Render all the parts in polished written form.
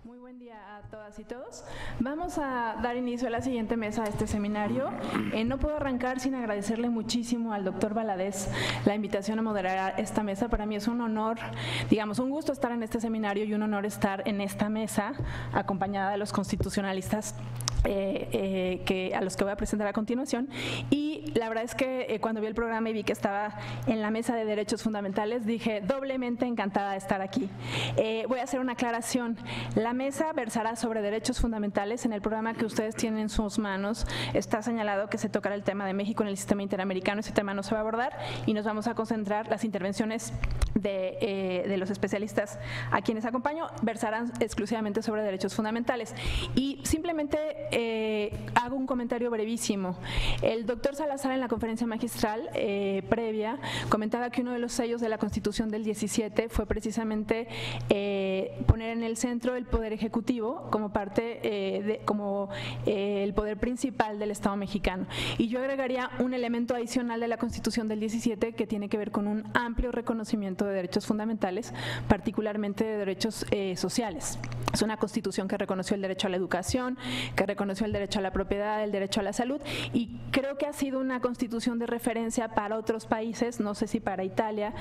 Muy buen día a todas y todos. Vamos a dar inicio a la siguiente mesa de este seminario. No puedo arrancar sin agradecerle muchísimo al doctor Valadez la invitación a moderar esta mesa. Para mí es un honor, digamos, un gusto estar en este seminario y un honor estar en esta mesa acompañada de los constitucionalistas a los que voy a presentar a continuación. Y la verdad es que cuando vi el programa y vi que estaba en la mesa de derechos fundamentales, dije doblemente encantada de estar aquí. Voy a hacer una aclaración. La mesa versará sobre derechos fundamentales. En el programa que ustedes tienen en sus manos está señalado que se tocará el tema de México en el sistema interamericano. Ese tema no se va a abordar y nos vamos a concentrar. Las intervenciones de los especialistas a quienes acompaño versarán exclusivamente sobre derechos fundamentales. Y simplemente hago un comentario brevísimo. El doctor Salazar en la conferencia magistral previa comentaba que uno de los sellos de la Constitución del 17 fue precisamente poner en el centro el poder ejecutivo como parte como el poder principal del Estado mexicano. Y yo agregaría un elemento adicional de la Constitución del 17 que tiene que ver con un amplio reconocimiento de derechos fundamentales, particularmente de derechos sociales. Es una Constitución que reconoció el derecho a la educación, que reconoció el derecho a la propiedad, el derecho a la salud, y creo que ha sido una Constitución de referencia para otros países, no sé si para Italia,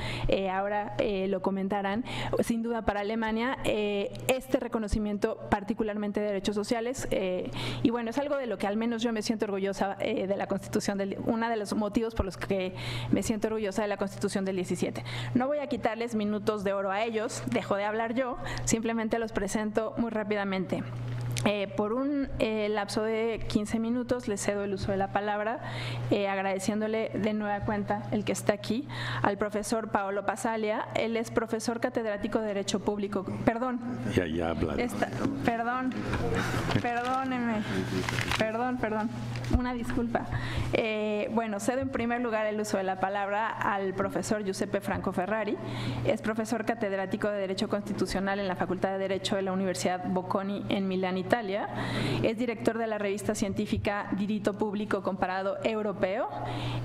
ahora lo comentarán, sin duda para Alemania, este reconocimiento particularmente de derechos sociales, y bueno, es algo de lo que al menos yo me siento orgullosa de la Constitución, uno de los motivos por los que me siento orgullosa de la Constitución del 17. No voy a quitarles minutos de oro a ellos, dejo de hablar yo, simplemente los presento muy rápidamente. Por un lapso de 15 minutos les cedo el uso de la palabra, agradeciéndole de nueva cuenta el que está aquí al profesor Paolo Pasalia. Él es profesor catedrático de Derecho Público. Perdón. Ya habla. Perdónenme. Perdón. Una disculpa. Bueno, cedo en primer lugar el uso de la palabra al profesor Giuseppe Franco Ferrari. Es profesor catedrático de Derecho Constitucional en la Facultad de Derecho de la Universidad Bocconi en Milán, Italia. Es director de la revista científica Diritto Público Comparado Europeo.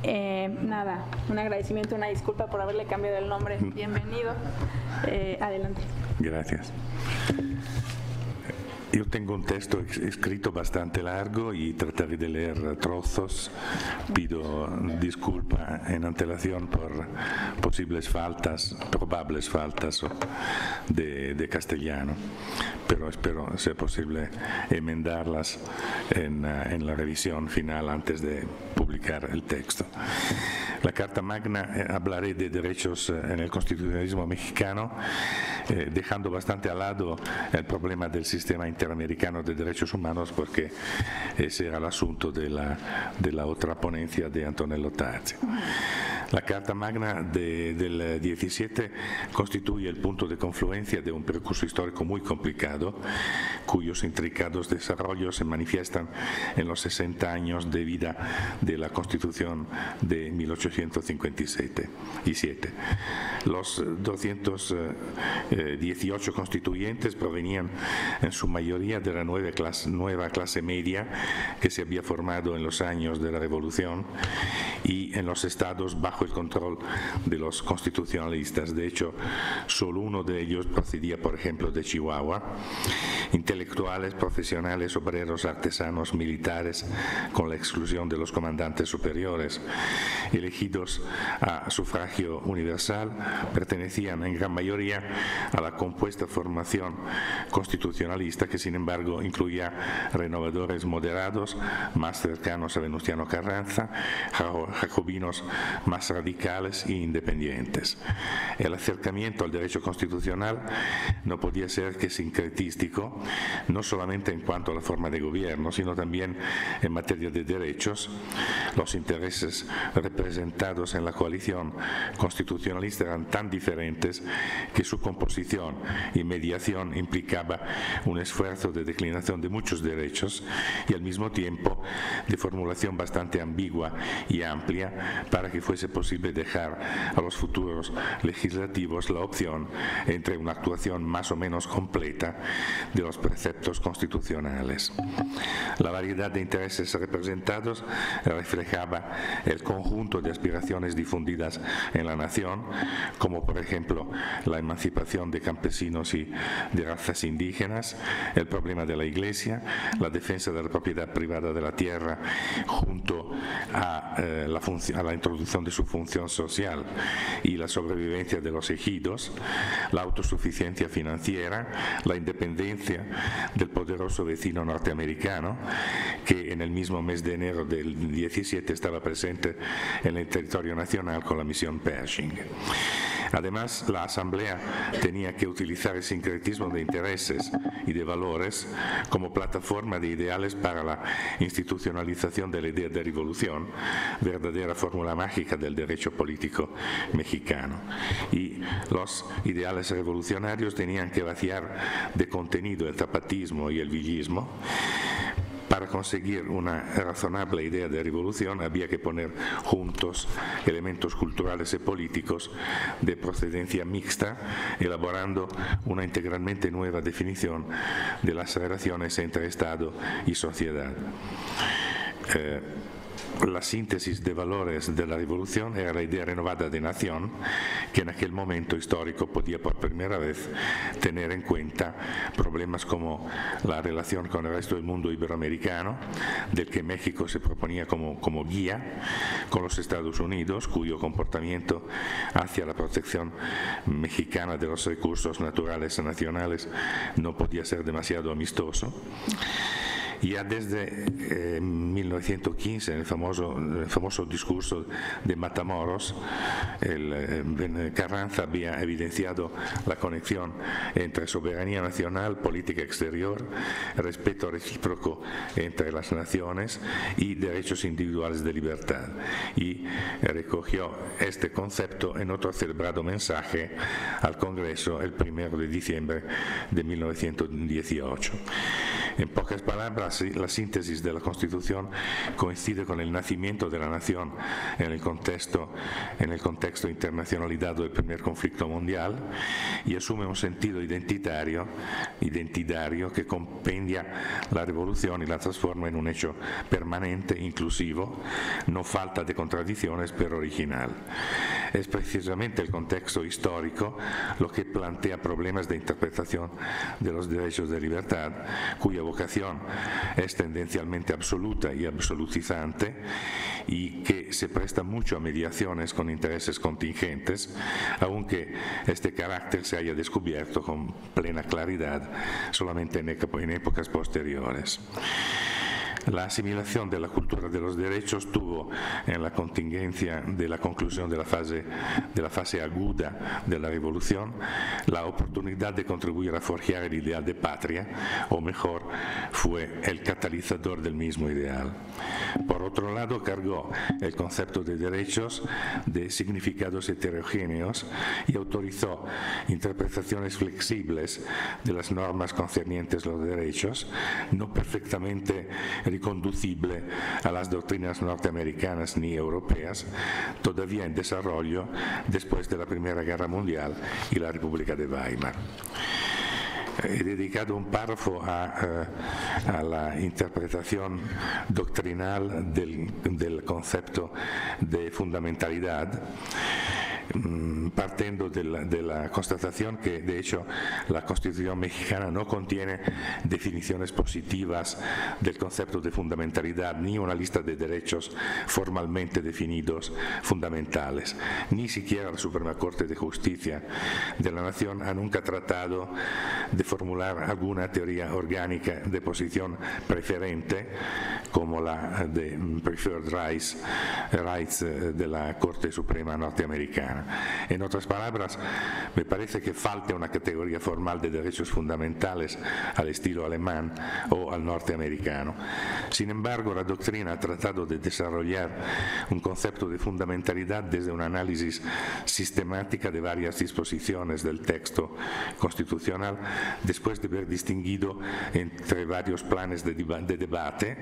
Un agradecimiento, una disculpa por haberle cambiado el nombre. Bienvenido. Adelante. Gracias. Yo tengo un texto escrito bastante largo y trataré de leer trozos. Pido disculpa en antelación por probables faltas de castellano, pero espero sea posible enmendarlas en la revisión final antes de publicar el texto. La Carta Magna, hablaré de derechos en el constitucionalismo mexicano, dejando bastante al lado el problema del sistema interamericano de derechos humanos, porque ese era el asunto de la otra ponencia de Antonello Tazzi. La Carta Magna del 17 constituye el punto de confluencia de un percurso histórico muy complicado, cuyos intricados desarrollos se manifiestan en los 60 años de vida de la Constitución de 1857. Los 218 constituyentes provenían en su mayoría de la nueva clase media que se había formado en los años de la Revolución y en los estados bajo el control de los constitucionalistas. De hecho, solo uno de ellos procedía, por ejemplo, de Chihuahua. Intelectuales, profesionales, obreros, artesanos, militares, con la exclusión de los comandantes superiores, elegidos a sufragio universal, pertenecían en gran mayoría a la compuesta formación constitucionalista, que sin embargo incluía renovadores moderados más cercanos a Venustiano Carranza, jacobinos más radicales e independientes. El acercamiento al derecho constitucional no podía ser que sincretístico, no solamente en cuanto a la forma de gobierno, sino también en materia de derechos. Los intereses representados en la coalición constitucionalista eran tan diferentes que su composición y mediación implicaba un esfuerzo de declinación de muchos derechos y al mismo tiempo de formulación bastante ambigua y amplia para que fuese posible posible dejar a los futuros legislativos la opción entre una actuación más o menos completa de los preceptos constitucionales. La variedad de intereses representados reflejaba el conjunto de aspiraciones difundidas en la nación, como por ejemplo la emancipación de campesinos y de razas indígenas, el problema de la Iglesia, la defensa de la propiedad privada de la tierra junto a la introducción de su función social y la sobrevivencia de los ejidos, la autosuficiencia financiera, la independencia del poderoso vecino norteamericano, que en el mismo mes de enero del 17 estaba presente en el territorio nacional con la misión Pershing. Además, la Asamblea tenía que utilizar el sincretismo de intereses y de valores como plataforma de ideales para la institucionalización de la idea de revolución, verdadera fórmula mágica del derecho político mexicano. Y los ideales revolucionarios tenían que vaciar de contenido el zapatismo y el villismo. Para conseguir una razonable idea de revolución había que poner juntos elementos culturales y políticos de procedencia mixta, elaborando una integralmente nueva definición de las relaciones entre Estado y sociedad. La síntesis de valores de la revolución era la idea renovada de nación, que en aquel momento histórico podía por primera vez tener en cuenta problemas como la relación con el resto del mundo iberoamericano, del que México se proponía como guía, con los Estados Unidos, cuyo comportamiento hacia la protección mexicana de los recursos naturales nacionales no podía ser demasiado amistoso. Ya desde 1915, en el famoso discurso de Matamoros, Carranza había evidenciado la conexión entre soberanía nacional, política exterior, respeto recíproco entre las naciones y derechos individuales de libertad. Y recogió este concepto en otro celebrado mensaje al Congreso el 1 de diciembre de 1918. En pocas palabras, la síntesis de la Constitución coincide con el nacimiento de la nación en el contexto internacionalizado del primer conflicto mundial y asume un sentido identitario que compendia la revolución y la transforma en un hecho permanente, inclusivo, no falta de contradicciones, pero original. Es precisamente el contexto histórico lo que plantea problemas de interpretación de los derechos de libertad, cuya vocación es tendencialmente absoluta y absolutizante y que se presta mucho a mediaciones con intereses contingentes, aunque este carácter se haya descubierto con plena claridad solamente en épocas posteriores. La asimilación de la cultura de los derechos tuvo en la contingencia de la conclusión de la fase aguda de la revolución la oportunidad de contribuir a forjar el ideal de patria, o mejor, fue el catalizador del mismo ideal. Por otro lado, cargó el concepto de derechos de significados heterogéneos y autorizó interpretaciones flexibles de las normas concernientes a los derechos, no perfectamente riconducible a las doctrinas norteamericanas ni europeas, todavía en desarrollo después de la Primera Guerra Mundial y la República de Weimar. He dedicado un párrafo a la interpretación doctrinal del concepto de fundamentalidad, partiendo de la constatación que, de hecho, la Constitución mexicana no contiene definiciones positivas del concepto de fundamentalidad, ni una lista de derechos formalmente definidos fundamentales. Ni siquiera la Suprema Corte de Justicia de la Nación ha nunca tratado de formular alguna teoría orgánica de posición preferente, como la de Preferred Rights de la Corte Suprema norteamericana. mexicana. En otras palabras, me parece que falta una categoría formal de derechos fundamentales al estilo alemán o al norteamericano. Sin embargo, la doctrina ha tratado de desarrollar un concepto de fundamentalidad desde un análisis sistemática de varias disposiciones del texto constitucional, después de haber distinguido entre varios planes de debate,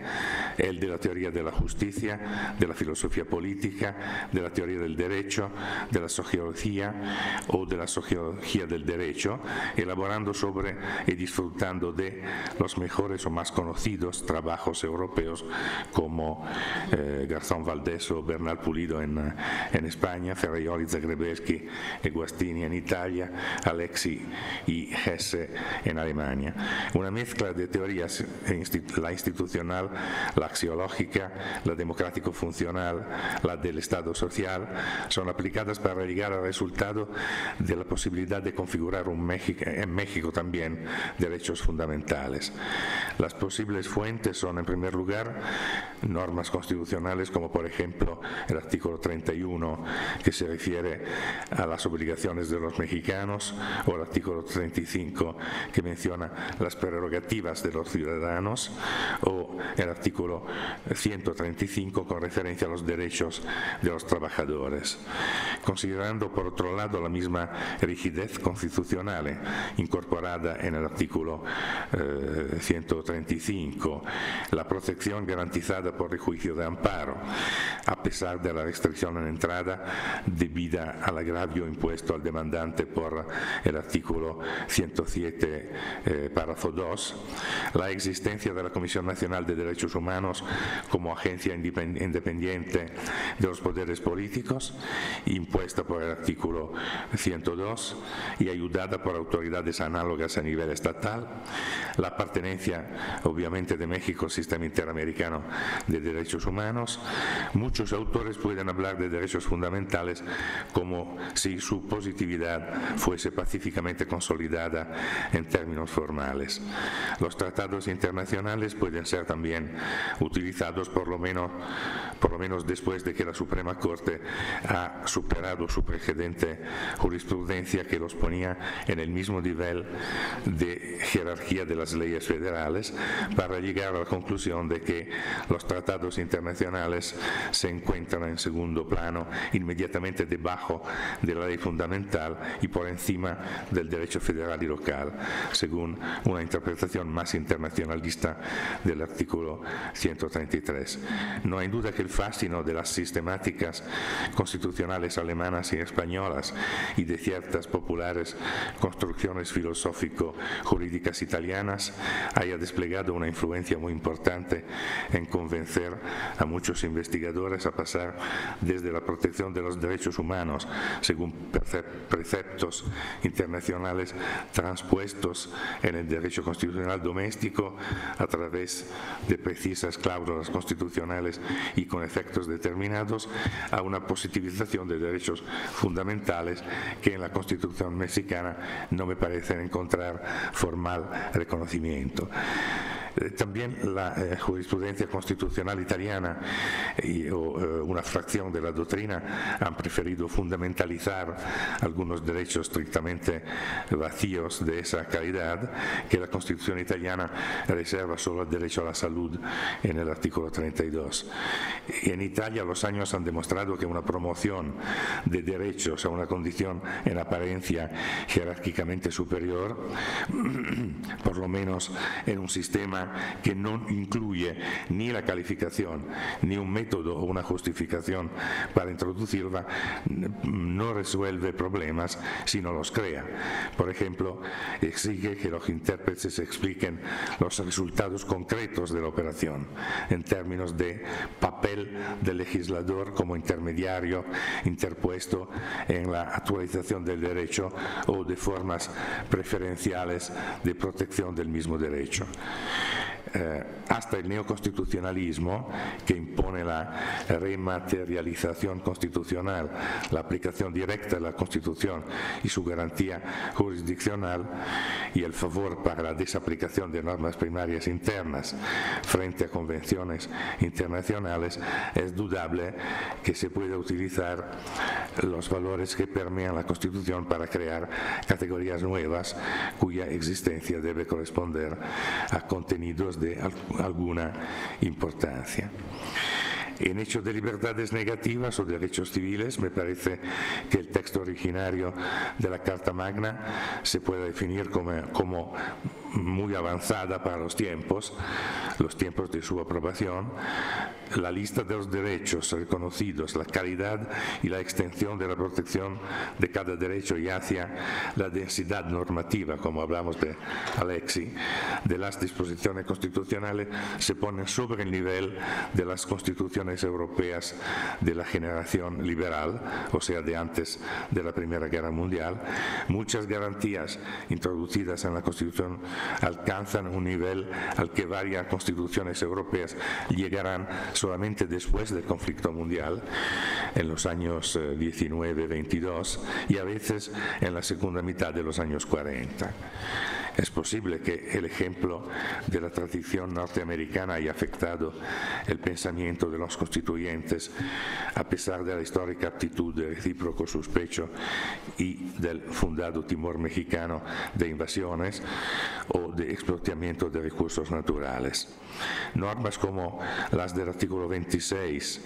el de la teoría de la justicia, de la filosofía política, de la teoría del derecho, de la sociología o de la sociología del derecho, elaborando sobre y disfrutando de los mejores o más conocidos trabajos europeos como Garzón Valdés o Bernal Pulido en España, Ferraioli, Zagrebelsky e Guastini en Italia, Alexi y Hesse en Alemania. Una mezcla de teorías, la institucional, la axiológica, la democrático-funcional, la del Estado social, son aplicadas para llegar al resultado de la posibilidad de configurar en México también derechos fundamentales. Las posibles fuentes son, en primer lugar, normas constitucionales como, por ejemplo, el artículo 31, que se refiere a las obligaciones de los mexicanos, o el artículo 35, que menciona las prerrogativas de los ciudadanos, o el artículo 135 con referencia a los derechos de los trabajadores. Considerando, por otro lado, la misma rigidez constitucional incorporada en el artículo 135, la protección garantizada por el juicio de amparo, a pesar de la restricción en entrada debida al agravio impuesto al demandante por el artículo 107, párrafo 2, la existencia de la Comisión Nacional de Derechos Humanos como agencia independiente de los poderes políticos, impuesta por el artículo 102 y ayudada por autoridades análogas a nivel estatal, la appartenencia obviamente de México al sistema interamericano de derechos humanos. Muchos autores pueden hablar de derechos fundamentales como si su positividad fuese pacíficamente consolidada en términos formales. Los tratados internacionales pueden ser también utilizados por lo menos después de que la Suprema Corte ha superado su precedente jurisprudencia que los ponía en el mismo nivel de jerarquía de las leyes federales, para llegar a la conclusión de que los tratados internacionales se encuentran en segundo plano, inmediatamente debajo de la ley fundamental y por encima del derecho federal y local, según una interpretación más internacionalista del artículo 133. No hay duda que el fascino de las sistemáticas constitucionales alemanas y españolas y de ciertas populares construcciones filosófico-jurídicas italianas haya desplegado una influencia muy importante en convencer a muchos investigadores a pasar desde la protección de los derechos humanos, según preceptos internacionales transpuestos en el derecho constitucional doméstico a través de precisas cláusulas constitucionales y con efectos determinados, a una positivización de derechos fundamentales que en la Constitución mexicana no me parecen encontrar formal reconocimiento. También la jurisprudencia constitucional italiana o una fracción de la doctrina han preferido fundamentalizar algunos derechos estrictamente vacíos de esa calidad que la Constitución italiana reserva solo el derecho a la salud en el artículo 32. En Italia los años han demostrado que una promoción de derechos a una condición en apariencia jerárquicamente superior, por lo menos en un sistema que no incluye ni la calificación, ni un método o una justificación para introducirla, no resuelve problemas, sino los crea. Por ejemplo, exige que los intérpretes expliquen los resultados concretos de la operación, en términos de papel del legislador como intermediario interpuesto en la actualización del derecho o de formas preferenciales de protección protección del mismo derecho. Hasta el neoconstitucionalismo, que impone la rematerialización constitucional, la aplicación directa de la Constitución y su garantía jurisdiccional, y el favor para la desaplicación de normas primarias internas frente a convenciones internacionales, es dudable que se pueda utilizar los valores que permean la Constitución para crear categorías nuevas cuya existencia debe corresponder a contenidos de alguna importancia. En hechos de libertades negativas o derechos civiles, me parece que el texto originario de la Carta Magna se puede definir como muy avanzada para los tiempos de su aprobación. La lista de los derechos reconocidos, la calidad y la extensión de la protección de cada derecho y hacia la densidad normativa, como hablamos de Alexi, de las disposiciones constitucionales, se ponen sobre el nivel de las constituciones europeas de la generación liberal, o sea, de antes de la Primera Guerra Mundial. Muchas garantías introducidas en la Constitución alcanzan un nivel al que varias constituciones europeas llegarán solamente después del conflicto mundial, en los años 19-22, y a veces en la segunda mitad de los años 40. Es posible que el ejemplo de la tradición norteamericana haya afectado el pensamiento de los constituyentes, a pesar de la histórica aptitud de recíproco sospecho y del fundado temor mexicano de invasiones o de explotamiento de recursos naturales. Normas como las del artículo 26,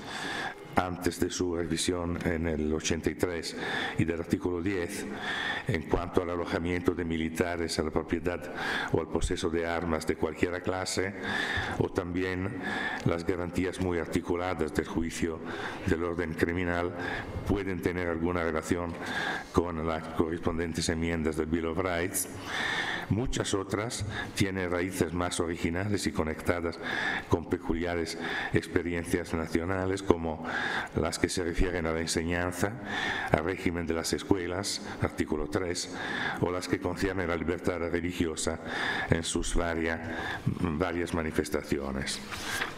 antes de su revisión en el 83, y del artículo 10 en cuanto al alojamiento de militares, a la propiedad o al poseso de armas de cualquier clase, o también las garantías muy articuladas del juicio del orden criminal, pueden tener alguna relación con las correspondientes enmiendas del Bill of Rights. Muchas otras tienen raíces más originales y conectadas con peculiares experiencias nacionales, como las que se refieren a la enseñanza, al régimen de las escuelas, artículo 3, o las que conciernen la libertad religiosa en sus varias manifestaciones.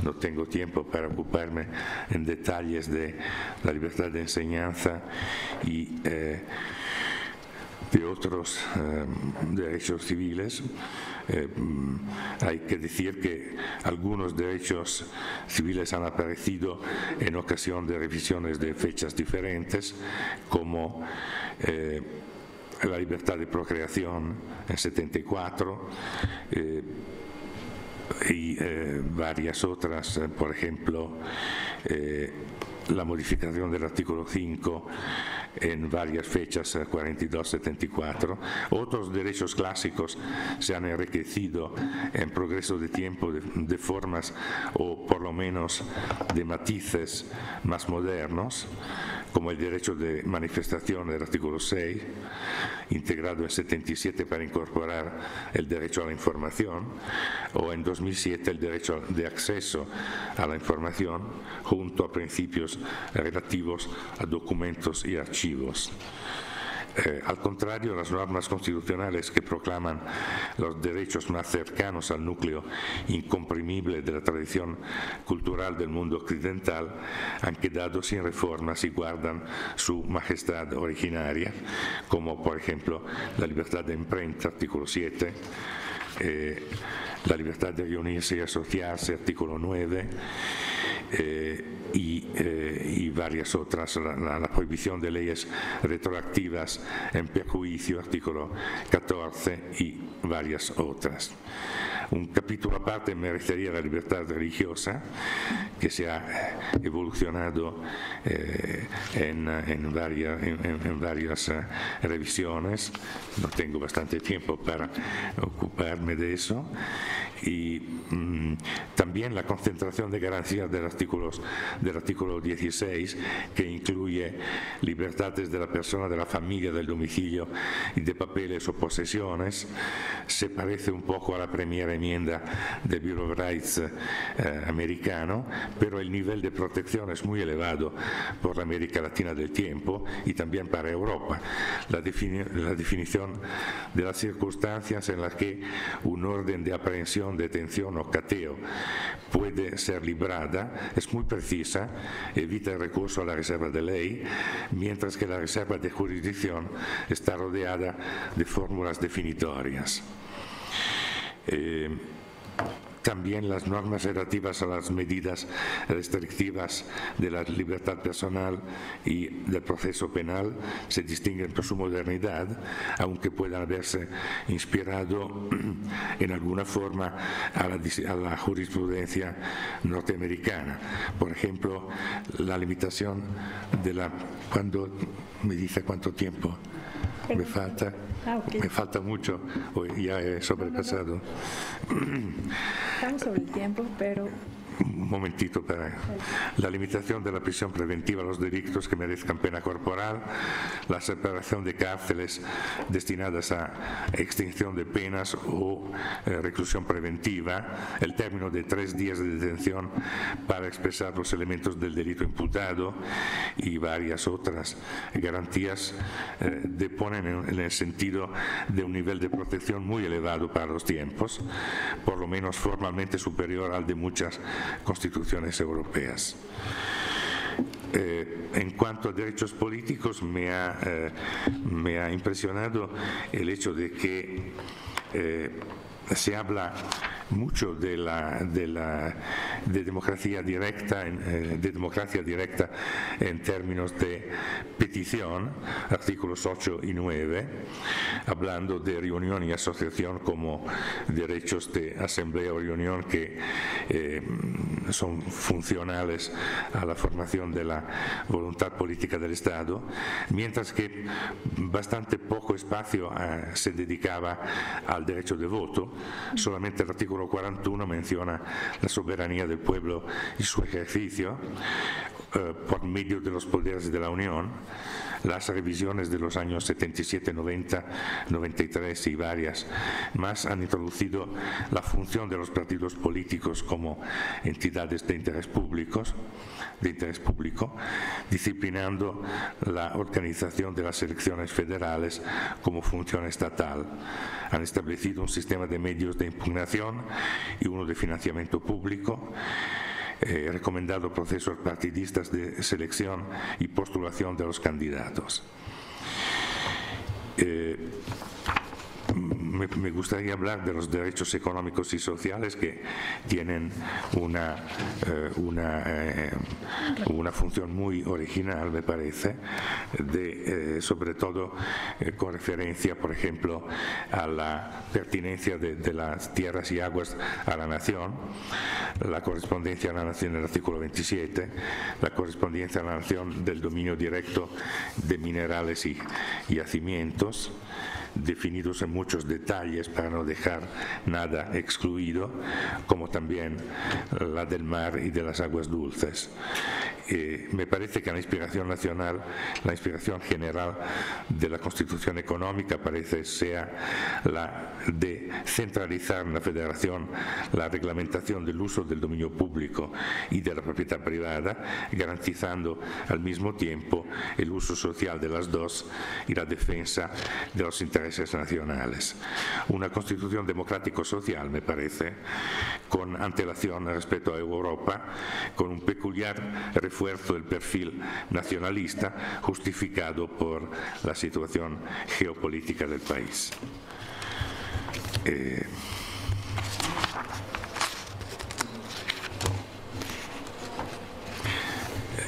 No tengo tiempo para ocuparme en detalles de la libertad de enseñanza y de otros derechos civiles. Hay que decir que algunos derechos civiles han aparecido en ocasión de revisiones de fechas diferentes, como la libertad de procreación en 74, y varias otras, por ejemplo, la modificación del artículo 5 en varias fechas, 42, 74. Otros derechos clásicos se han enriquecido en progreso de tiempo de formas o por lo menos de matices más modernos, como el derecho de manifestación del artículo 6, integrado en 77 para incorporar el derecho a la información, o en 2007 el derecho de acceso a la información, junto a principios relativos a documentos y archivos. Al contrario, las normas constitucionales que proclaman los derechos más cercanos al núcleo incomprimible de la tradición cultural del mundo occidental han quedado sin reformas y guardan su majestad originaria, como por ejemplo la libertad de imprenta, artículo 7, la libertad de reunirse y asociarse, artículo 9, y varias otras, la prohibición de leyes retroactivas en perjuicio, artículo 14, y varias otras. Un capítulo aparte merecería la libertad religiosa, que se ha evolucionado en varias revisiones. No tengo bastante tiempo para ocuparme de eso. Y también la concentración de garantías del artículo 16, que incluye libertades de la persona, de la familia, del domicilio y de papeles o posesiones, se parece un poco a la primera enmienda del Bill of Rights americano, pero el nivel de protección es muy elevado por la América Latina del tiempo y también para Europa. La definición de las circunstancias en las que un orden de aprehensión, detención o cateo puede ser librada es muy precisa, evita el recurso a la reserva de ley, mientras que la reserva de jurisdicción está rodeada de fórmulas definitorias. También las normas relativas a las medidas restrictivas de la libertad personal y del proceso penal se distinguen por su modernidad, aunque puedan haberse inspirado en alguna forma a la jurisprudencia norteamericana. Por ejemplo, la limitación de la... ¿Cuándo me dice cuánto tiempo me falta? Okay. Me falta mucho, hoy ya he sobrepasado. Estamos sobre el tiempo, pero... Un momentito para la limitación de la prisión preventiva a los delitos que merezcan pena corporal, la separación de cárceles destinadas a extinción de penas o reclusión preventiva, el término de 3 días de detención para expresar los elementos del delito imputado y varias otras garantías deponen en el sentido de un nivel de protección muy elevado para los tiempos, por lo menos formalmente superior al de muchas constituciones europeas. En cuanto a derechos políticos, me ha impresionado el hecho de que se habla mucho de democracia directa en términos de petición, artículos 8 y 9, hablando de reunión y asociación como derechos de asamblea o reunión que son funcionales a la formación de la voluntad política del Estado, mientras que bastante poco espacio se dedicaba al derecho de voto. Solamente el artículo 41 menciona la soberanía del pueblo y su ejercicio por medio de los poderes de la Unión. Las revisiones de los años 77, 90, 93 y varias más han introducido la función de los partidos políticos como entidades de interés público, disciplinando la organización de las elecciones federales como función estatal. Han establecido un sistema de medios de impugnación y uno de financiamiento público, recomendado procesos partidistas de selección y postulación de los candidatos. Me gustaría hablar de los derechos económicos y sociales que tienen una función muy original, me parece, sobre todo con referencia, por ejemplo, a la pertinencia de las tierras y aguas a la nación, la correspondencia a la nación en el artículo 27, la correspondencia a la nación del dominio directo de minerales y yacimientos, definidos en muchos detalles para no dejar nada excluido, como también la del mar y de las aguas dulces. Me parece que la inspiración nacional, la inspiración general de la Constitución económica parece sea la de centralizar en la Federación la reglamentación del uso del dominio público y de la propiedad privada, garantizando al mismo tiempo el uso social de las dos y la defensa de los intereses nacionales. Una Constitución democrático-social, me parece, con antelación respecto a Europa, con un peculiar refuerzo del perfil nacionalista justificado por la situación geopolítica del país.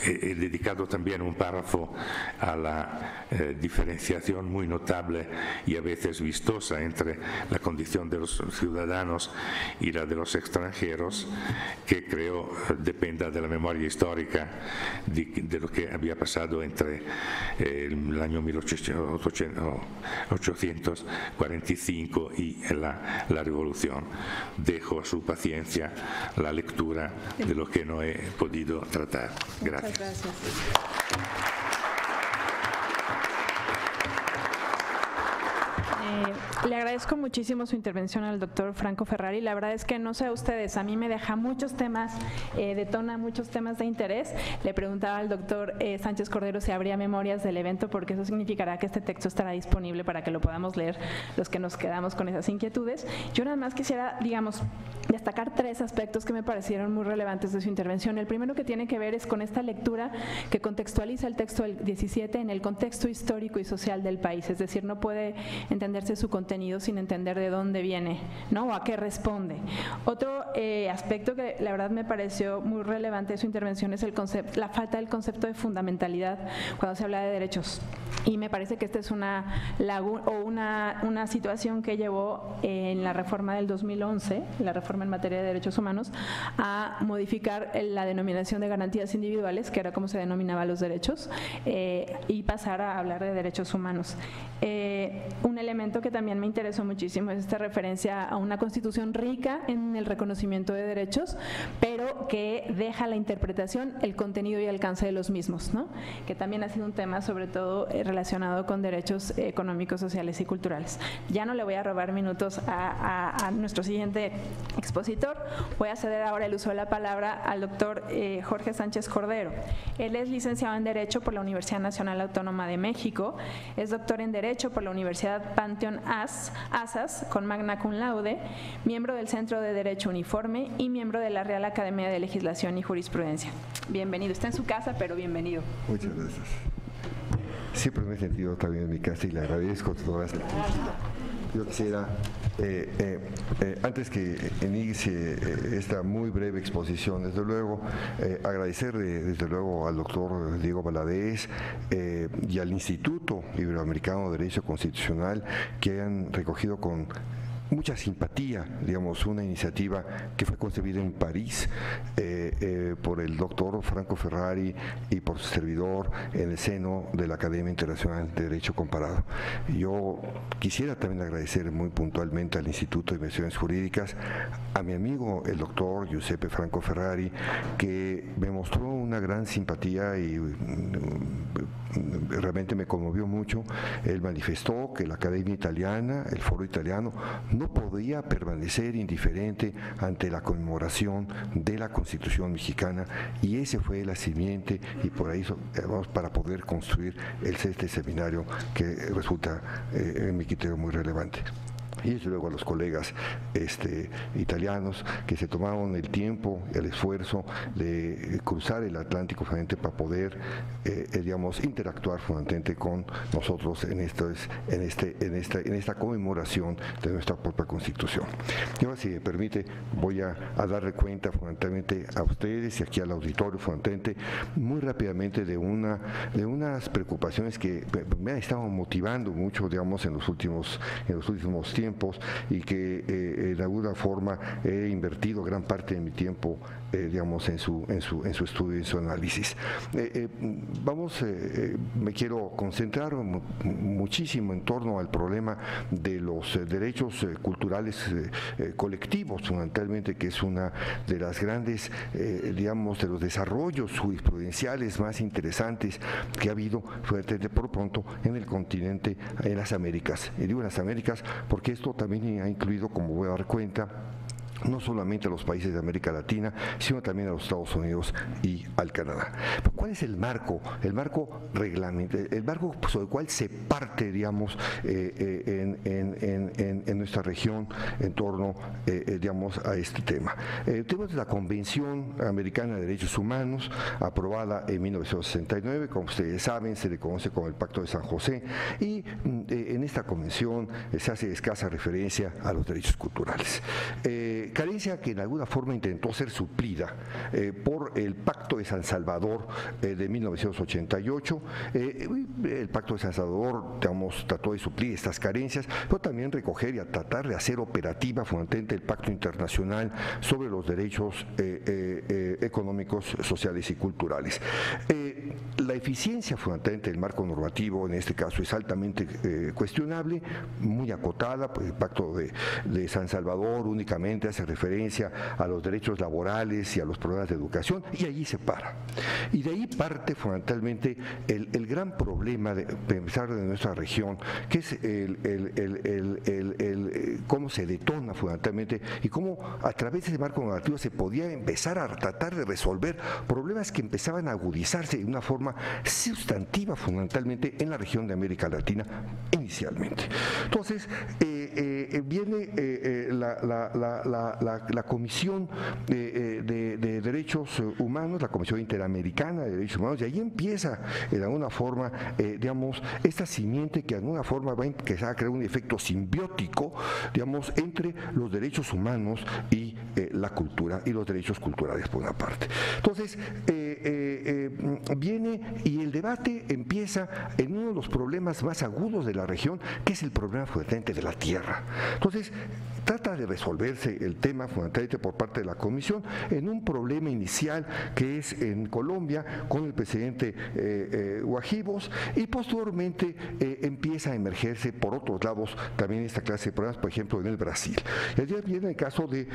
He dedicado también un párrafo a la diferenciación muy notable y a veces vistosa entre la condición de los ciudadanos y la de los extranjeros, que creo dependa de la memoria histórica de lo que había pasado entre el año 1845 y la Revolución. Dejo a su paciencia la lectura de lo que no he podido tratar. Gracias. Gracias. Le agradezco muchísimo su intervención al doctor Franco Ferrari. La verdad es que no sé a ustedes, a mí me deja muchos temas, detona muchos temas de interés. Le preguntaba al doctor Sánchez Cordero si habría memorias del evento, porque eso significará que este texto estará disponible para que lo podamos leer los que nos quedamos con esas inquietudes. Yo nada más quisiera, digamos, destacar 3 aspectos que me parecieron muy relevantes de su intervención. El primero que tiene que ver es con esta lectura que contextualiza el texto del 17 en el contexto histórico y social del país, es decir, no puede entenderse su contenido sin entender de dónde viene, ¿no? O a qué responde. Otro aspecto que la verdad me pareció muy relevante de su intervención es la falta del concepto de fundamentalidad cuando se habla de derechos. Y me parece que esta es una situación que llevó en la reforma del 2011, la reforma en materia de derechos humanos, a modificar la denominación de garantías individuales, que era como se denominaba los derechos, y pasar a hablar de derechos humanos. Un elemento que también me interesó muchísimo es esta referencia a una constitución rica en el reconocimiento de derechos, pero que deja la interpretación, el contenido y alcance de los mismos, ¿no? Que también ha sido un tema sobre todo relacionado con derechos económicos, sociales y culturales. Ya no le voy a robar minutos a nuestro siguiente expositor. Voy a ceder ahora el uso de la palabra al doctor Jorge Sánchez Cordero. Él es licenciado en Derecho por la Universidad Nacional Autónoma de México, es doctor en Derecho por la Universidad Panteón Asas, con magna cum laude, miembro del Centro de Derecho Uniforme y miembro de la Real Academia de Legislación y Jurisprudencia. Bienvenido, está en su casa, pero bienvenido. Muchas gracias. Siempre me he sentido también en mi casa y le agradezco toda esta oportunidad. Yo quisiera, antes que inicie esta muy breve exposición, desde luego, agradecer desde luego al doctor Diego Valadez y al Instituto Iberoamericano de Derecho Constitucional, que han recogido con mucha simpatía, digamos, una iniciativa que fue concebida en París por el doctor Franco Ferrari y por su servidor en el seno de la Academia Internacional de Derecho Comparado. Yo quisiera también agradecer muy puntualmente al Instituto de Investigaciones Jurídicas, a mi amigo el doctor Giuseppe Franco Ferrari, que me mostró una gran simpatía y realmente me conmovió mucho. Él manifestó que la Academia Italiana, el Foro Italiano, no podía permanecer indiferente ante la conmemoración de la Constitución mexicana, y ese fue la simiente, y por ahí vamos para poder construir este seminario que resulta en mi criterio muy relevante. Y desde luego a los colegas italianos que se tomaron el tiempo y el esfuerzo de cruzar el Atlántico para poder digamos, interactuar fundamentalmente con nosotros en esta conmemoración de nuestra propia Constitución. Y ahora, si me permite, voy a darle cuenta fundamentalmente a ustedes y aquí al auditorio fundamentalmente muy rápidamente de unas preocupaciones que me han estado motivando mucho, digamos, en los últimos tiempos, y que de alguna forma he invertido gran parte de mi tiempo digamos, en su estudio y en su análisis. Me quiero concentrar muchísimo en torno al problema de los derechos culturales colectivos, fundamentalmente, que es una de las grandes, digamos, de los desarrollos jurisprudenciales más interesantes que ha habido, por pronto, en el continente, en las Américas. Y digo en las Américas porque esto también ha incluido, como voy a dar cuenta, no solamente a los países de América Latina, sino también a los Estados Unidos y al Canadá. Pero ¿cuál es el marco? El marco reglamentario, el marco sobre el cual se parte, digamos, en nuestra región en torno, digamos, a este tema. El tema de la Convención Americana de Derechos Humanos, aprobada en 1969, como ustedes saben, se le conoce como el Pacto de San José, y en esta convención se hace escasa referencia a los derechos culturales. Carencia que en alguna forma intentó ser suplida por el Pacto de San Salvador de 1988. El Pacto de San Salvador, digamos, trató de suplir estas carencias, pero también recoger y a tratar de hacer operativa fundamentalmente el Pacto Internacional sobre los derechos económicos, sociales y culturales. la eficiencia fundamentalmente del marco normativo en este caso es altamente cuestionable, muy acotada, pues el Pacto de San Salvador únicamente hace referencia a los derechos laborales y a los problemas de educación, y allí se para. Y de ahí parte fundamentalmente el gran problema de pensar de nuestra región, que es cómo se detona fundamentalmente y cómo a través de ese marco normativo se podía empezar a tratar de resolver problemas que empezaban a agudizarse de una forma sustantiva fundamentalmente en la región de América Latina inicialmente. Entonces, viene la Comisión de Derechos Humanos, la Comisión Interamericana de Derechos Humanos, y ahí empieza de alguna forma, digamos, esta simiente que de alguna forma va a empezar a crear un efecto simbiótico, digamos, entre los derechos humanos y la cultura y los derechos culturales por una parte. Entonces, viene y el debate empieza en uno de los problemas más agudos de la región, que es el problema fundamentalmente de la tierra. Entonces, trata de resolverse el tema fundamentalmente por parte de la Comisión en un problema inicial que es en Colombia con el presidente Guajibos, y posteriormente empieza a emergerse por otros lados también esta clase de problemas, por ejemplo en el Brasil. Y allí viene el caso de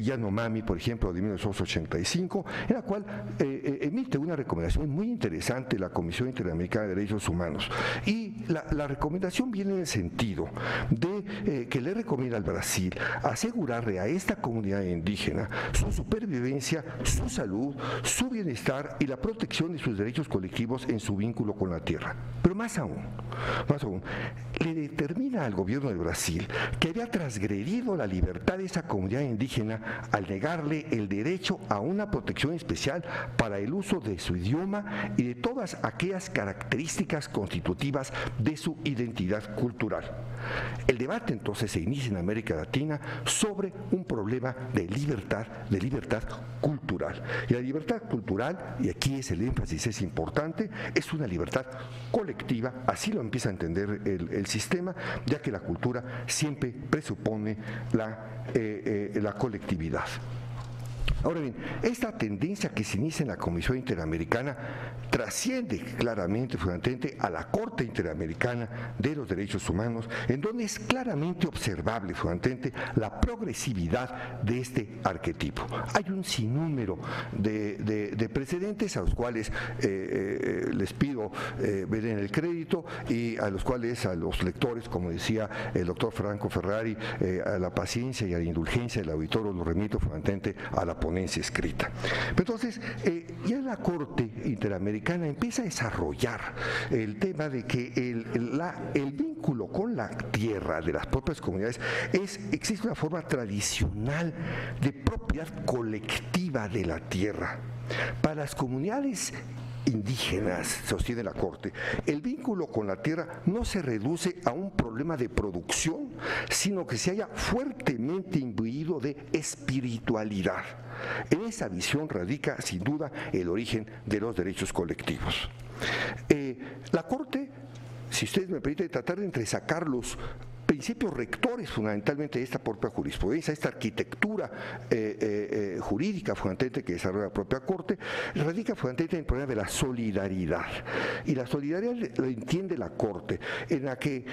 Yanomami, por ejemplo, de 1985, en la cual emite una recomendación muy interesante la Comisión Interamericana de Derechos Humanos, y la recomendación viene en el sentido de que le recomienda al Brasil asegurarle a esta comunidad indígena su supervivencia, su salud, su bienestar y la protección de sus derechos colectivos en su vínculo con la tierra. Pero más aún, le determina al gobierno de Brasil que había transgredido la libertad de esa comunidad indígena al negarle el derecho a una protección especial para el uso de su idioma y de todas aquellas características constitutivas de su identidad cultural. El debate entonces se inicia en América Latina sobre un problema de libertad cultural. Y la libertad cultural, y aquí es el énfasis, es importante, es una libertad colectiva, así lo empieza a entender el sistema, ya que la cultura siempre presupone la colectividad. Ahora bien, esta tendencia que se inicia en la Comisión Interamericana trasciende claramente, fundamentalmente, a la Corte Interamericana de los Derechos Humanos, en donde es claramente observable, fundamentalmente, la progresividad de este arquetipo. Hay un sinnúmero de precedentes a los cuales les pido ver en el crédito, y a los cuales a los lectores, como decía el doctor Franco Ferrari, a la paciencia y a la indulgencia del auditorio lo remito fundamentalmente a la ponencia escrita. Entonces, ya la Corte Interamericana empieza a desarrollar el tema de que el vínculo con la tierra de las propias comunidades existe una forma tradicional de propiedad colectiva de la tierra. Para las comunidades indígenas, sostiene la Corte, el vínculo con la tierra no se reduce a un problema de producción, sino que se halla fuertemente imbuido de espiritualidad. En esa visión radica, sin duda, el origen de los derechos colectivos. La Corte, si ustedes me permiten, tratar de entresacar los principios rectores fundamentalmente de esta propia jurisprudencia, esta arquitectura jurídica fundamentalmente que desarrolla la propia Corte, radica fundamentalmente en el problema de la solidaridad. Y la solidaridad lo entiende la Corte, en la que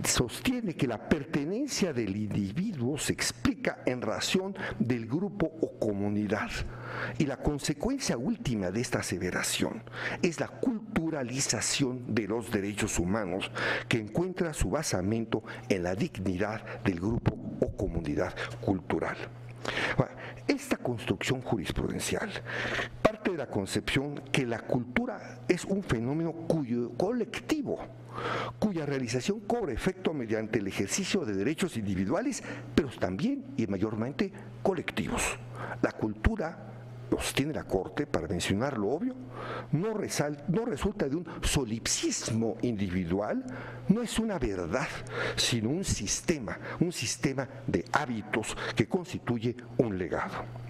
sostiene que la pertenencia del individuo se explica en razón del grupo o comunidad, y la consecuencia última de esta aseveración es la culturalización de los derechos humanos, que encuentra su basamento en la dignidad del grupo o comunidad cultural. Esta construcción jurisprudencial parte de la concepción que la cultura es un fenómeno colectivo, cuya realización cobra efecto mediante el ejercicio de derechos individuales, pero también y mayormente colectivos. La cultura, sostiene la Corte, para mencionar lo obvio, no resulta de un solipsismo individual, no es una verdad, sino un sistema de hábitos que constituye un legado.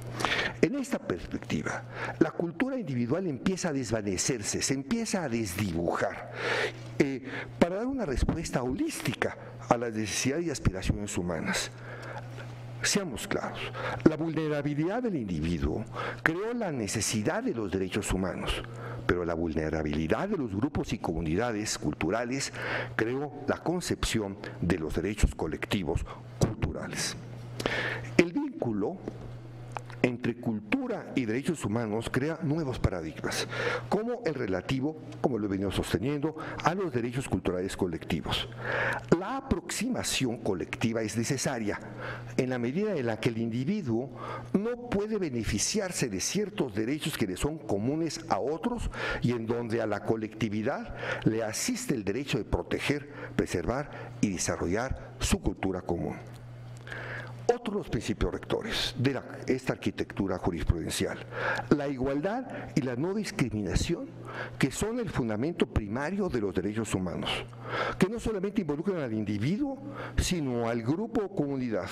En esta perspectiva, la cultura individual empieza a desvanecerse, se empieza a desdibujar, para dar una respuesta holística a las necesidades y aspiraciones humanas. Seamos claros, la vulnerabilidad del individuo creó la necesidad de los derechos humanos, pero la vulnerabilidad de los grupos y comunidades culturales creó la concepción de los derechos colectivos culturales. El vínculo entre cultura y derechos humanos crea nuevos paradigmas, como el relativo, como lo he venido sosteniendo, a los derechos culturales colectivos. La aproximación colectiva es necesaria en la medida en la que el individuo no puede beneficiarse de ciertos derechos que le son comunes a otros y en donde a la colectividad le asiste el derecho de proteger, preservar y desarrollar su cultura común. Otros principios rectores de esta arquitectura jurisprudencial: la igualdad y la no discriminación, que son el fundamento primario de los derechos humanos, que no solamente involucran al individuo, sino al grupo o comunidad.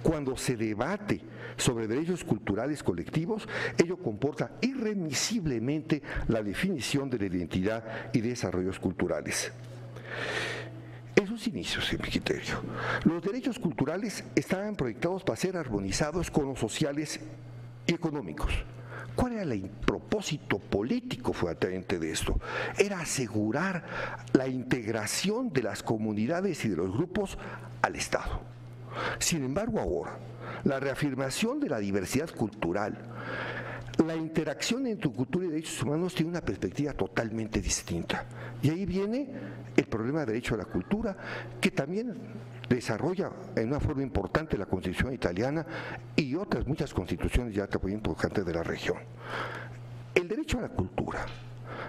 Cuando se debate sobre derechos culturales colectivos, ello comporta irremisiblemente la definición de la identidad y desarrollos culturales. En sus inicios, en mi criterio, los derechos culturales estaban proyectados para ser armonizados con los sociales y económicos. ¿Cuál era el propósito político fundamentalmente de esto? Era asegurar la integración de las comunidades y de los grupos al Estado. Sin embargo, ahora, la reafirmación de la diversidad cultural, la interacción entre cultura y derechos humanos tiene una perspectiva totalmente distinta. Y ahí viene el problema del derecho a la cultura, que también desarrolla en una forma importante la Constitución italiana y otras muchas constituciones ya muy importantes de la región. El derecho a la cultura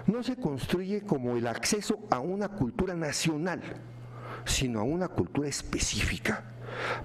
no se construye como el acceso a una cultura nacional, sino a una cultura específica.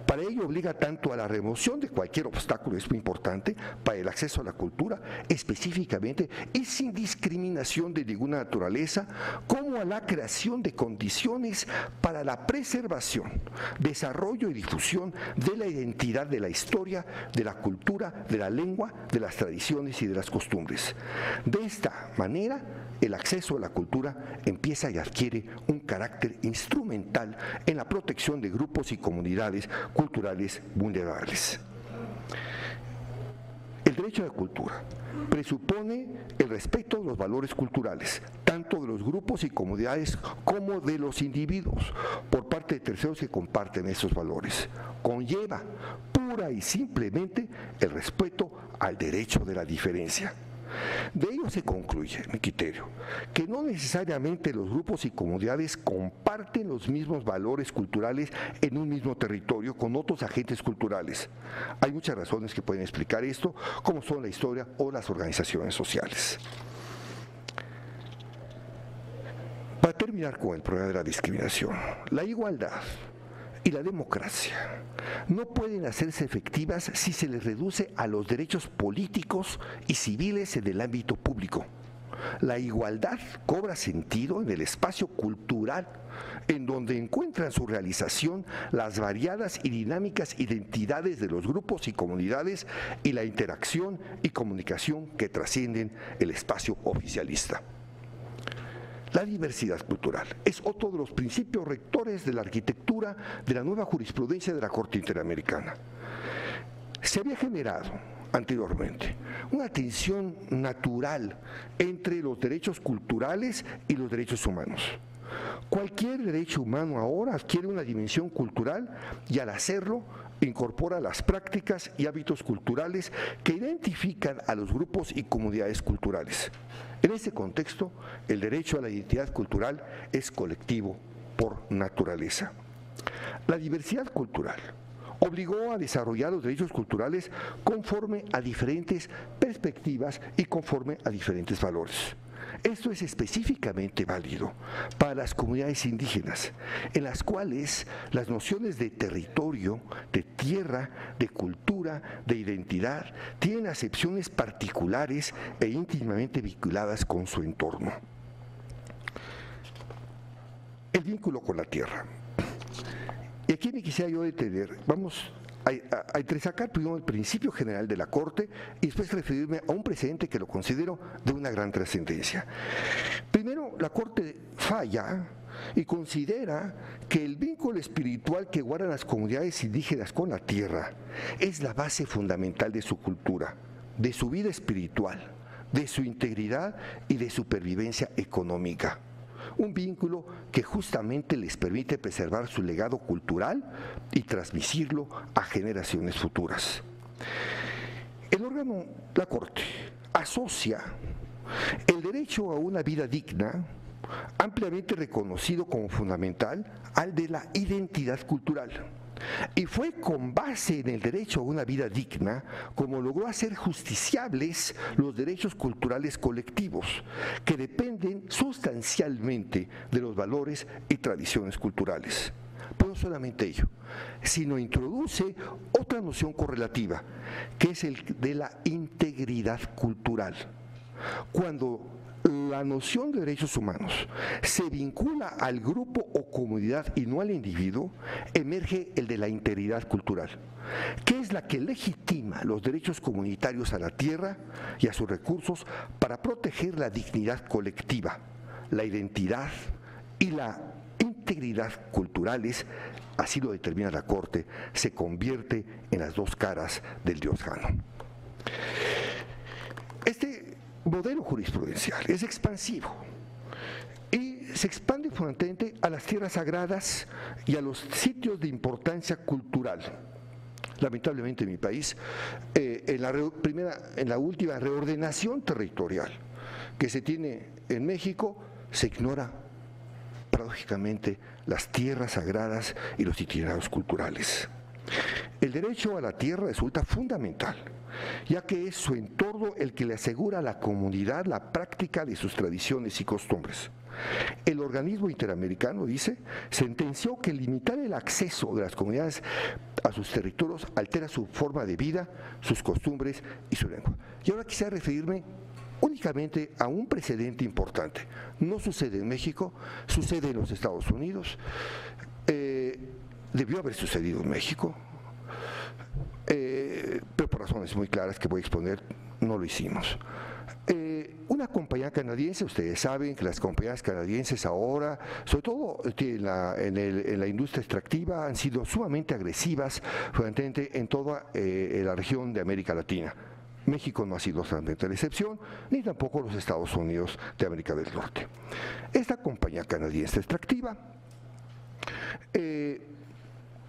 Para ello obliga tanto a la remoción de cualquier obstáculo, es muy importante, para el acceso a la cultura, específicamente y sin discriminación de ninguna naturaleza, como a la creación de condiciones para la preservación, desarrollo y difusión de la identidad de la historia, de la cultura, de la lengua, de las tradiciones y de las costumbres. De esta manera, el acceso a la cultura empieza y adquiere un carácter instrumental en la protección de grupos y comunidades culturales vulnerables. El derecho a la cultura presupone el respeto de los valores culturales, tanto de los grupos y comunidades como de los individuos, por parte de terceros que comparten esos valores. Conlleva pura y simplemente el respeto al derecho de la diferencia. De ello se concluye, mi criterio, que no necesariamente los grupos y comunidades comparten los mismos valores culturales en un mismo territorio con otros agentes culturales. Hay muchas razones que pueden explicar esto, como son la historia o las organizaciones sociales. Para terminar con el problema de la discriminación, la igualdad y la democracia no pueden hacerse efectivas si se les reduce a los derechos políticos y civiles en el ámbito público. La igualdad cobra sentido en el espacio cultural, en donde encuentran su realización las variadas y dinámicas identidades de los grupos y comunidades y la interacción y comunicación que trascienden el espacio oficialista. La diversidad cultural es otro de los principios rectores de la arquitectura de la nueva jurisprudencia de la Corte Interamericana. Se había generado anteriormente una tensión natural entre los derechos culturales y los derechos humanos. Cualquier derecho humano ahora adquiere una dimensión cultural y al hacerlo incorpora las prácticas y hábitos culturales que identifican a los grupos y comunidades culturales. En este contexto, el derecho a la identidad cultural es colectivo por naturaleza. La diversidad cultural obligó a desarrollar los derechos culturales conforme a diferentes perspectivas y conforme a diferentes valores. Esto es específicamente válido para las comunidades indígenas, en las cuales las nociones de territorio, de tierra, de cultura, de identidad, tienen acepciones particulares e íntimamente vinculadas con su entorno. El vínculo con la tierra. Y aquí me quisiera yo detener, vamos a entresacar primero el principio general de la Corte y después referirme a un precedente que lo considero de una gran trascendencia. Primero, la Corte falla y considera que el vínculo espiritual que guardan las comunidades indígenas con la tierra es la base fundamental de su cultura, de su vida espiritual, de su integridad y de supervivencia económica. Un vínculo que justamente les permite preservar su legado cultural y transmitirlo a generaciones futuras. El órgano, la Corte, asocia el derecho a una vida digna, ampliamente reconocido como fundamental, al de la identidad cultural. Y fue con base en el derecho a una vida digna como logró hacer justiciables los derechos culturales colectivos, que dependen sustancialmente de los valores y tradiciones culturales. Pero no solamente ello, sino introduce otra noción correlativa, que es el de la integridad cultural. Cuando la noción de derechos humanos se vincula al grupo o comunidad y no al individuo, emerge el de la integridad cultural, que es la que legitima los derechos comunitarios a la tierra y a sus recursos para proteger la dignidad colectiva, la identidad y la integridad culturales, así lo determina la Corte, se convierte en las dos caras del dios Jano. Este modelo jurisprudencial es expansivo y se expande fundamentalmente a las tierras sagradas y a los sitios de importancia cultural. Lamentablemente en mi país, en la última reordenación territorial que se tiene en México, se ignora paradójicamente las tierras sagradas y los itinerarios culturales. El derecho a la tierra resulta fundamental, ya que es su entorno el que le asegura a la comunidad la práctica de sus tradiciones y costumbres. El organismo interamericano, dice, sentenció que limitar el acceso de las comunidades a sus territorios altera su forma de vida, sus costumbres y su lengua. Y ahora quisiera referirme únicamente a un precedente importante. No sucede en México, sucede en los Estados Unidos, debió haber sucedido en México, pero por razones muy claras que voy a exponer, no lo hicimos. Una compañía canadiense, ustedes saben que las compañías canadienses ahora, sobre todo en la industria extractiva, han sido sumamente agresivas fundamentalmente en toda la región de América Latina. México no ha sido solamente la excepción, ni tampoco los Estados Unidos de América del Norte. Esta compañía canadiense extractiva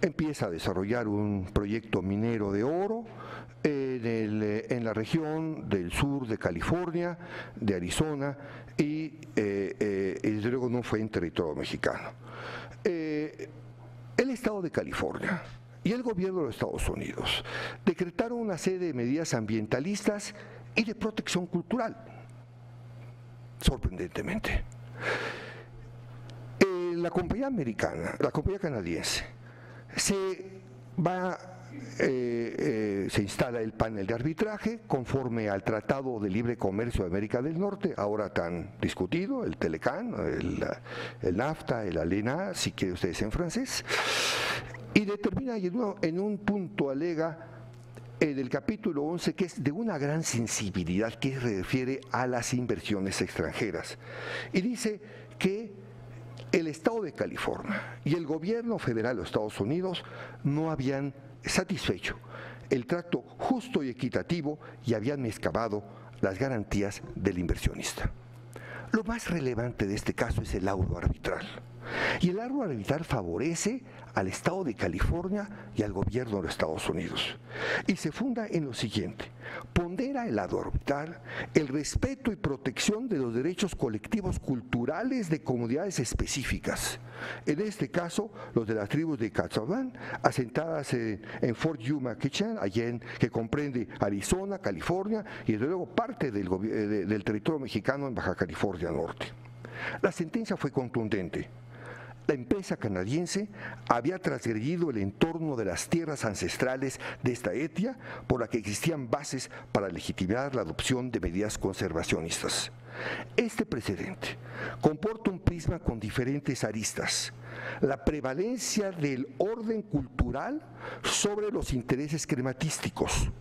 empieza a desarrollar un proyecto minero de oro en la región del sur de California, de Arizona, y desde luego no fue en territorio mexicano. El estado de California y el gobierno de los Estados Unidos decretaron una serie de medidas ambientalistas y de protección cultural, sorprendentemente. La compañía canadiense, se instala el panel de arbitraje conforme al Tratado de Libre Comercio de América del Norte, ahora tan discutido, el TELECAN, el NAFTA, el ALENA, si quieren ustedes en francés, y determina en un punto alega del capítulo 11 que es de una gran sensibilidad que se refiere a las inversiones extranjeras, y dice que el Estado de California y el gobierno federal de los Estados Unidos no habían satisfecho el trato justo y equitativo y habían menoscabado las garantías del inversionista. Lo más relevante de este caso es el laudo arbitral. Y el laudo arbitral favorece al Estado de California y al gobierno de los Estados Unidos. Y se funda en lo siguiente: pondera el laudo arbitral el respeto y protección de los derechos colectivos culturales de comunidades específicas. En este caso, los de las tribus de Catawban, asentadas en Fort Yuma, que comprende Arizona, California y desde luego parte del territorio mexicano en Baja California Norte. La sentencia fue contundente. La empresa canadiense había transgredido el entorno de las tierras ancestrales de esta etnia, por la que existían bases para legitimar la adopción de medidas conservacionistas. Este precedente comporta un prisma con diferentes aristas: la prevalencia del orden cultural sobre los intereses crematísticos,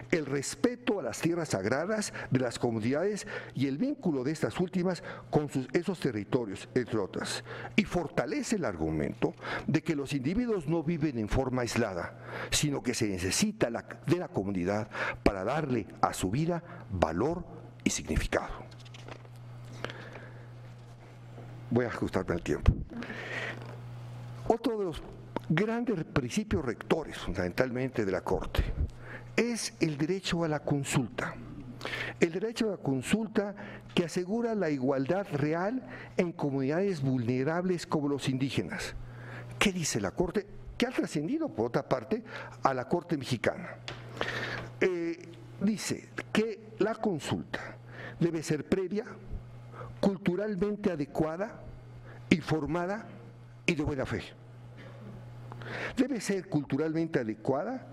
el respeto a las tierras sagradas de las comunidades y el vínculo de estas últimas con esos territorios, entre otras, y fortalece el argumento de que los individuos no viven en forma aislada, sino que se necesita de la comunidad para darle a su vida valor y significado. Voy a ajustarme al tiempo. Otro de los grandes principios rectores, fundamentalmente de la Corte, es el derecho a la consulta. El derecho a la consulta que asegura la igualdad real en comunidades vulnerables como los indígenas. ¿Qué dice la Corte? Que ha trascendido, por otra parte, a la Corte mexicana. Dice que la consulta debe ser previa, culturalmente adecuada, informada y de buena fe. Debe ser culturalmente adecuada,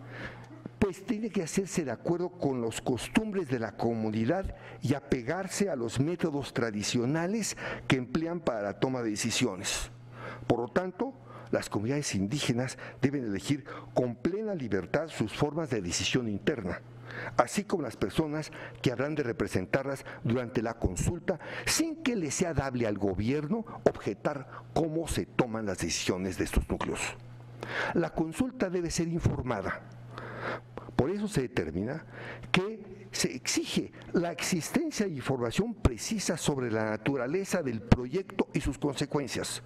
pues tiene que hacerse de acuerdo con las costumbres de la comunidad y apegarse a los métodos tradicionales que emplean para la toma de decisiones. Por lo tanto, las comunidades indígenas deben elegir con plena libertad sus formas de decisión interna, así como las personas que habrán de representarlas durante la consulta, sin que le sea dable al gobierno objetar cómo se toman las decisiones de estos núcleos. La consulta debe ser informada. Por eso se determina que se exige la existencia de información precisa sobre la naturaleza del proyecto y sus consecuencias,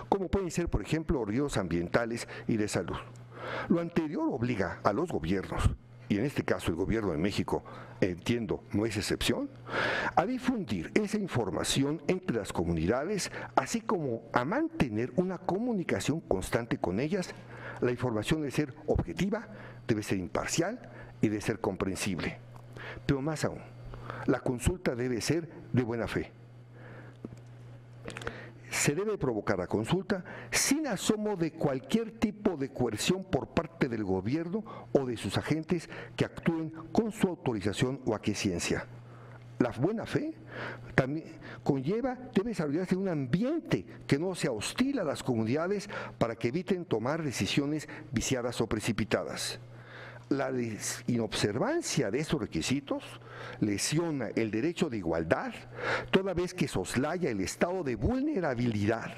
como pueden ser, por ejemplo, riesgos ambientales y de salud. Lo anterior obliga a los gobiernos, y en este caso el gobierno de México, entiendo, no es excepción, a difundir esa información entre las comunidades, así como a mantener una comunicación constante con ellas. La información debe ser objetiva, debe ser imparcial y debe ser comprensible. Pero más aún, la consulta debe ser de buena fe. Se debe provocar la consulta sin asomo de cualquier tipo de coerción por parte del gobierno o de sus agentes que actúen con su autorización o aquiescencia. La buena fe también debe desarrollarse en un ambiente que no sea hostil a las comunidades para que eviten tomar decisiones viciadas o precipitadas. La inobservancia de estos requisitos lesiona el derecho de igualdad, toda vez que soslaya el estado de vulnerabilidad,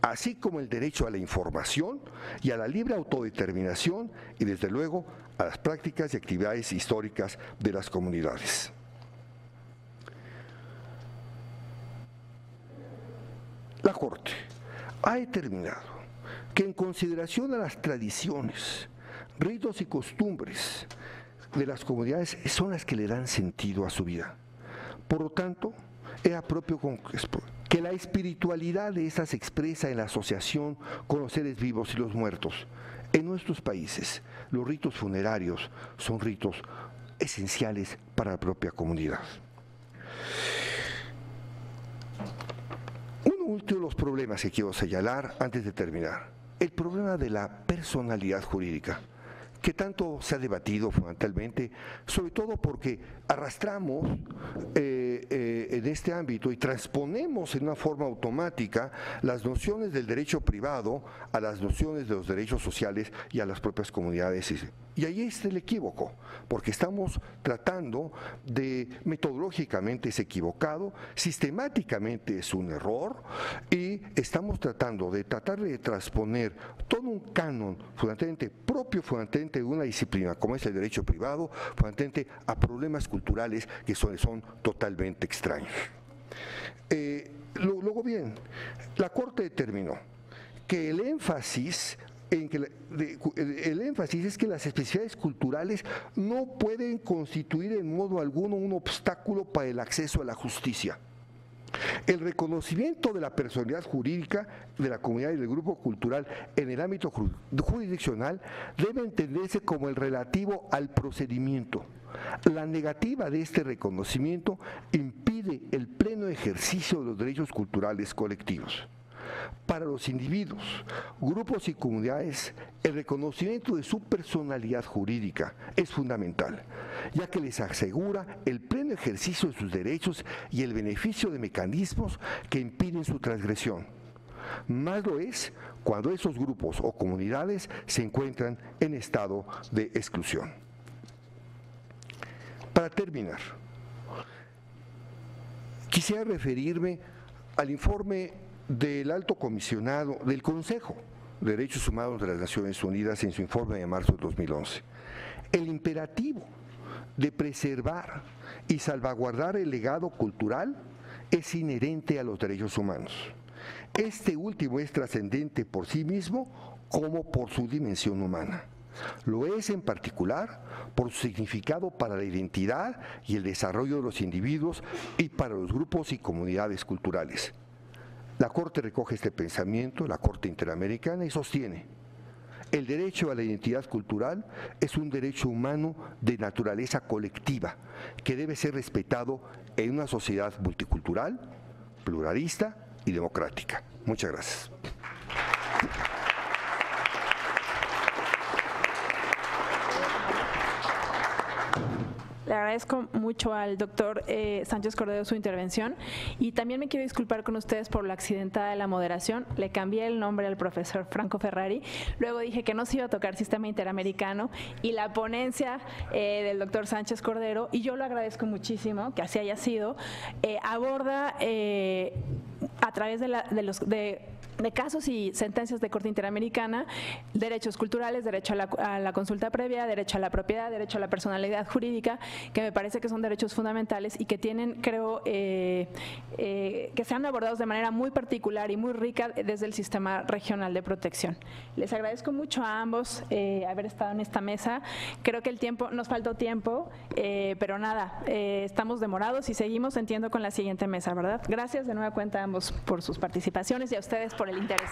así como el derecho a la información y a la libre autodeterminación y, desde luego, a las prácticas y actividades históricas de las comunidades. La Corte ha determinado que, en consideración a las tradiciones, ritos y costumbres de las comunidades, son las que le dan sentido a su vida. Por lo tanto, era propio que la espiritualidad de estas se expresa en la asociación con los seres vivos y los muertos. En nuestros países, los ritos funerarios son ritos esenciales para la propia comunidad. Uno de los problemas que quiero señalar antes de terminar, el problema de la personalidad jurídica, que tanto se ha debatido fundamentalmente, sobre todo porque arrastramos en este ámbito y transponemos en una forma automática las nociones del derecho privado a las nociones de los derechos sociales y a las propias comunidades. Y ahí está el equívoco, porque estamos tratando de, metodológicamente es equivocado, sistemáticamente es un error, y estamos tratando de transponer todo un canon fundamentalmente propio, fundamentalmente de una disciplina como es el derecho privado, fundamentalmente a problemas culturales que son totalmente extraños. Luego bien, la Corte determinó que el énfasis es que las especificidades culturales no pueden constituir en modo alguno un obstáculo para el acceso a la justicia. El reconocimiento de la personalidad jurídica de la comunidad y del grupo cultural en el ámbito jurisdiccional debe entenderse como el relativo al procedimiento. La negativa de este reconocimiento impide el pleno ejercicio de los derechos culturales colectivos. Para los individuos, grupos y comunidades, el reconocimiento de su personalidad jurídica es fundamental, ya que les asegura el pleno ejercicio de sus derechos y el beneficio de mecanismos que impiden su transgresión. Más lo es cuando esos grupos o comunidades se encuentran en estado de exclusión. Para terminar, quisiera referirme al informe del Alto Comisionado del Consejo de Derechos Humanos de las Naciones Unidas en su informe de marzo de 2011. El imperativo de preservar y salvaguardar el legado cultural es inherente a los derechos humanos. Este último es trascendente por sí mismo como por su dimensión humana. Lo es en particular por su significado para la identidad y el desarrollo de los individuos y para los grupos y comunidades culturales. La Corte recoge este pensamiento, la Corte Interamericana, y sostiene: el derecho a la identidad cultural es un derecho humano de naturaleza colectiva que debe ser respetado en una sociedad multicultural, pluralista y democrática. Muchas gracias. Le agradezco mucho al doctor Sánchez Cordero su intervención y también me quiero disculpar con ustedes por la accidentada de la moderación. Le cambié el nombre al profesor Franco Ferrari, luego dije que no se iba a tocar sistema interamericano y la ponencia del doctor Sánchez Cordero, y yo lo agradezco muchísimo que así haya sido, aborda a través de casos y sentencias de Corte Interamericana, derechos culturales, derecho a la consulta previa, derecho a la propiedad, derecho a la personalidad jurídica, que me parece que son derechos fundamentales y que tienen, creo, que sean abordados de manera muy particular y muy rica desde el sistema regional de protección. Les agradezco mucho a ambos haber estado en esta mesa. Creo que el tiempo, nos faltó tiempo, pero nada, estamos demorados y seguimos, entiendo, con la siguiente mesa, ¿verdad? Gracias de nueva cuenta a ambos por sus participaciones y a ustedes por el interés.